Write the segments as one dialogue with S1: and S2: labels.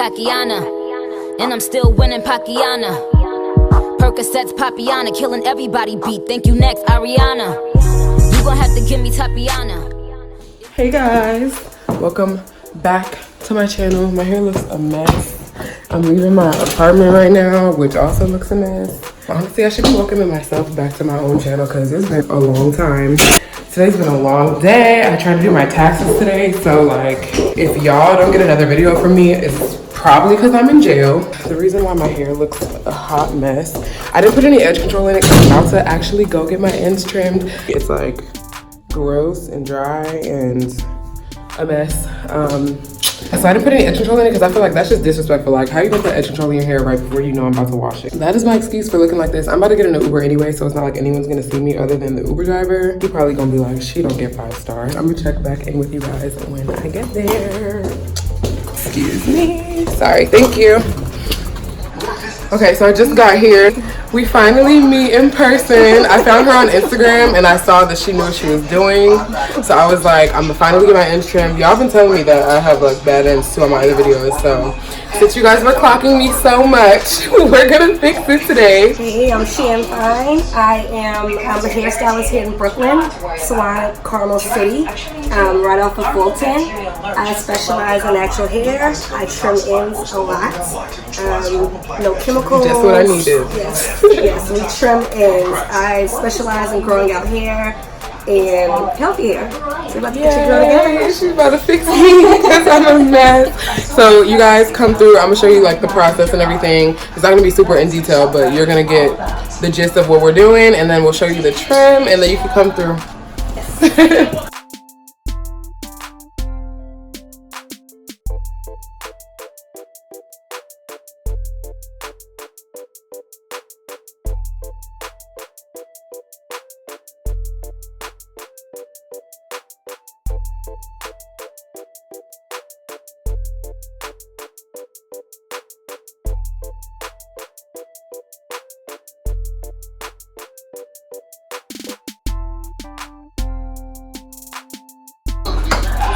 S1: Tatiana, and I'm still winning Pacquiao. Percocets, Papiana, killing everybody beat. Thank you next, Ariana. You gon' have to give me Tatiana.
S2: Hey guys, welcome back to my channel. My hair looks a mess. I'm leaving my apartment right now, which also looks a mess. Honestly, I should be welcoming myself back to my own channel because it's been a long time. Today's been a long day. I tried to do my taxes today, so like, if y'all don't get another video from me, it's probably because I'm in jail. The reason why my hair looks a hot mess, I didn't put any edge control in it because I'm about to actually go get my ends trimmed. It's like gross and dry and a mess. So I didn't put any edge control in it because I feel like that's just disrespectful. Like, how you gonna put edge control in your hair right before you know I'm about to wash it? That is my excuse for looking like this. I'm about to get in an Uber anyway, so it's not like anyone's gonna see me other than the Uber driver. He probably gonna be like, she don't get 5 stars. I'm gonna check back in with you guys when I get there. Excuse me. Sorry, thank you. Okay, so I just got here. We finally meet in person. I found her on Instagram and I saw that she knew what she was doing. So I was like, I'm gonna finally get my ends trimmed. Y'all been telling me that I have like bad ends too on my other videos. So since you guys were clocking me so much, we're gonna fix it today.
S3: Hey, I'm Shan Fine. I'm a hairstylist here in Brooklyn, Salon Carmel City, right off of Fulton. I specialize in natural hair. I trim ends a lot. No chemicals.
S2: Just what I needed.
S3: Yes, yes, we trim ends. I specialize in growing out hair and healthy hair. So about to get your girl together.
S2: She's about to fix me because I'm a mess. So you guys come through. I'm gonna show you like the process and everything. It's not gonna be super in detail, but you're gonna get the gist of what we're doing, and then we'll show you the trim, and then you can come through. Yes.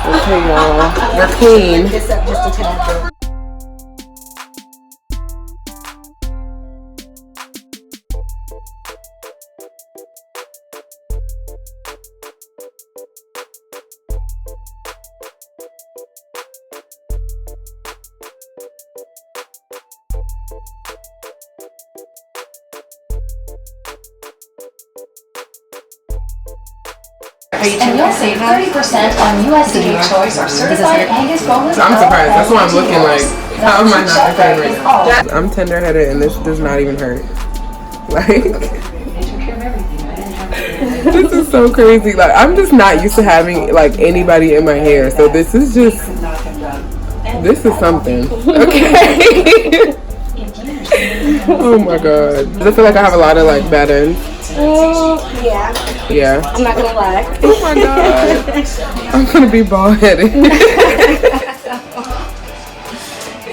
S2: Okay, y'all, you're clean.
S3: This up just a tad bit.
S4: And you'll save 30% on USDA Choice or certified Angus boneless.
S2: I'm surprised. That's why I'm looking like, how am I not excited right now? I'm tender-headed and this does not even hurt. Like, this is so crazy. Like, I'm just not used to having like anybody in my hair. So this is something. Okay. Oh my god. I feel like I have a lot of like bad ends.
S3: Yeah.
S2: Yeah.
S3: I'm not gonna lie.
S2: Oh my god. I'm gonna be bald headed.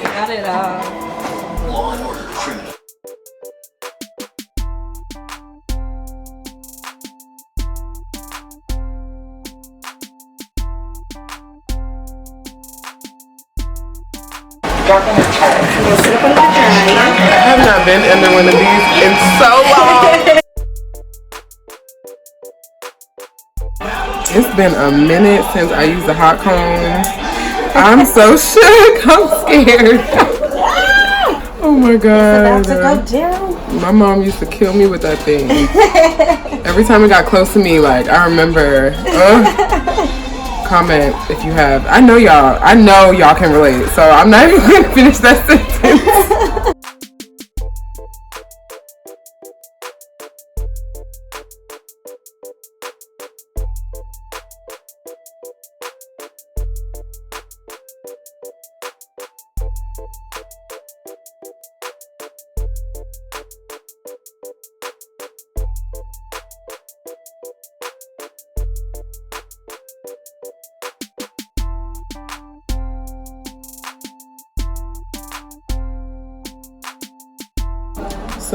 S3: Got it all.
S2: I have not been under one of these in so long. It's been a minute since I used the hot combs. I'm so shook. I'm scared. Oh my god.
S3: It's about to go down.
S2: My mom used to kill me with that thing. Every time it got close to me, like I remember. Comment if you have. I know y'all can relate. So I'm not even gonna finish that sentence.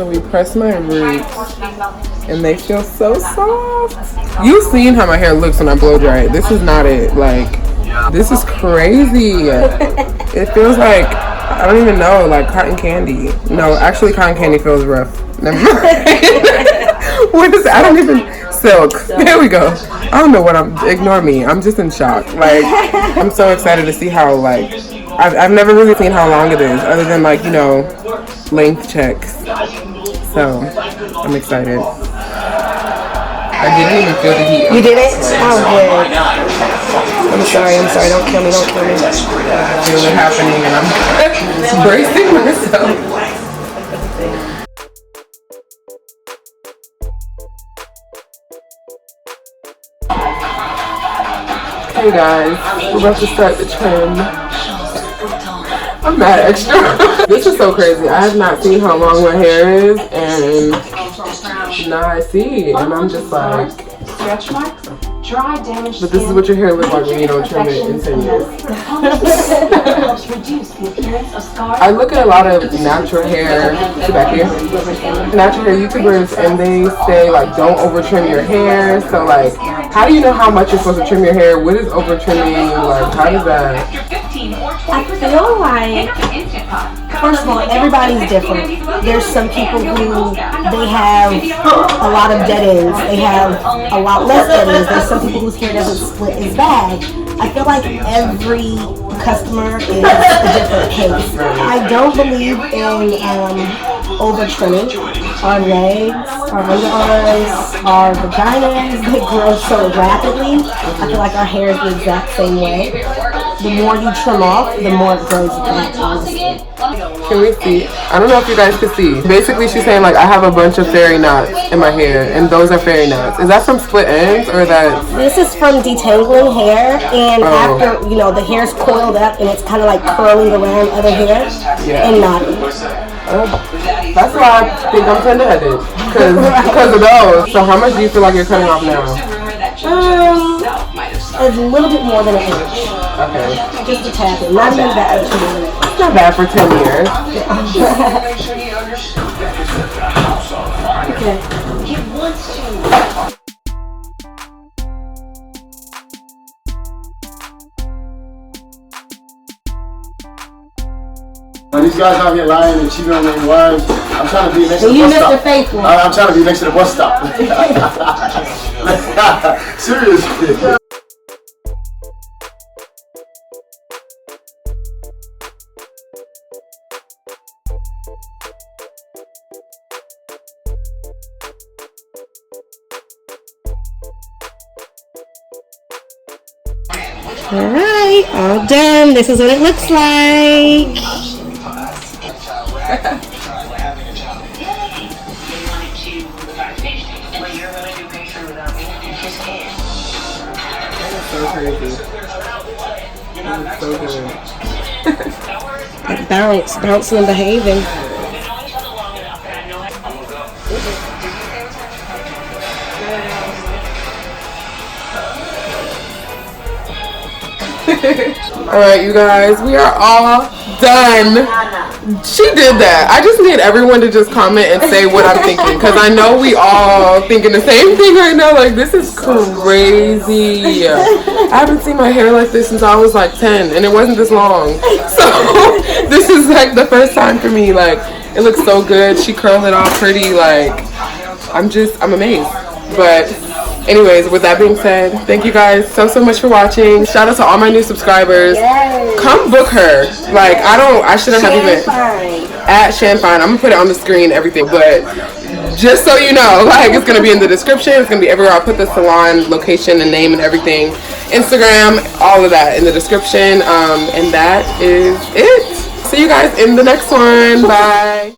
S2: So we press my roots and they feel so soft. You've seen how my hair looks when I blow dry it. This is not it. Like, this is crazy. It feels like I don't even know, like cotton candy. No, actually cotton candy feels rough. Never mind. What is that? I don't even, silk. There we go. I don't know what ignore me. I'm just in shock. Like, I'm so excited to see how, like, I've never really seen how long it is, other than like, you know, length checks. So, I'm excited. I didn't even feel the heat.
S3: You did it? Oh, good. I'm sorry, don't kill me, don't kill me.
S2: I feel it happening and I'm bracing myself. Hey guys, we're about to start the trim. I'm mad extra. This is so crazy. I have not seen how long my hair is, and now I see, and I'm just like,
S4: Stretch marks, dry, damaged
S2: but this is what your hair looks like when you don't trim it in 10 years. I look at a lot of natural hair, back here, natural hair YouTubers, and they say like don't over trim your hair. So like, how do you know how much you're supposed to trim your hair? What is over trimming? Like, how does that?
S3: I feel like, first of all, everybody's different. There's some people who they have a lot of dead ends. They have a lot less dead ends. There's some people whose hair doesn't split as bad. I feel like every customer is a different case. I don't believe in over trimming. Our legs, our underarms, our vaginas, they grow so rapidly. I feel like our hair is the exact same way. The more you trim off, the more it grows back, honestly.
S2: Can we see? I don't know if you guys can see. Basically, she's saying like I have a bunch of fairy knots in my hair, and those are fairy knots. Is that from split ends or that?
S3: This is from detangling hair, and after, you know, the hair's coiled up and it's kind of like curling around other hair and knotting.
S2: That's why I think I'm tender-headed, because of those. So how much do you feel like you're cutting off now?
S3: A little bit more than an inch.
S2: Okay.
S3: Just a tad bit. Not even that much more than an inch.
S2: It's not bad for 10 years.
S3: Okay.
S5: These guys out here lying and cheating on their wives. I'm trying to be next to the bus stop.
S3: Faithful.
S5: I'm trying to be next to the bus stop. Seriously.
S3: Alright, all done. This is what it looks like.
S2: So crazy. That is so good.
S3: Bouncing and behaving.
S2: Alright, you guys, we are all done. She did that. I just need everyone to just comment and say what I'm thinking, because I know we all thinking the same thing right now. Like, this is crazy. I haven't seen my hair like this since I was like 10, and it wasn't this long. So this is like the first time for me. Like, it looks so good. She curled it all pretty. Like, I'm amazed. But anyways, with that being said, thank you guys so much for watching. Shout out to all my new subscribers.
S3: Yes.
S2: Come book her. Like, I shouldn't have even at Shanfine. I'm gonna put it on the screen, everything, but just so you know, like, it's gonna be in the description. It's gonna be everywhere. I'll put the salon location and name and everything, Instagram, all of that in the description. And that is it. See you guys in the next one. Bye.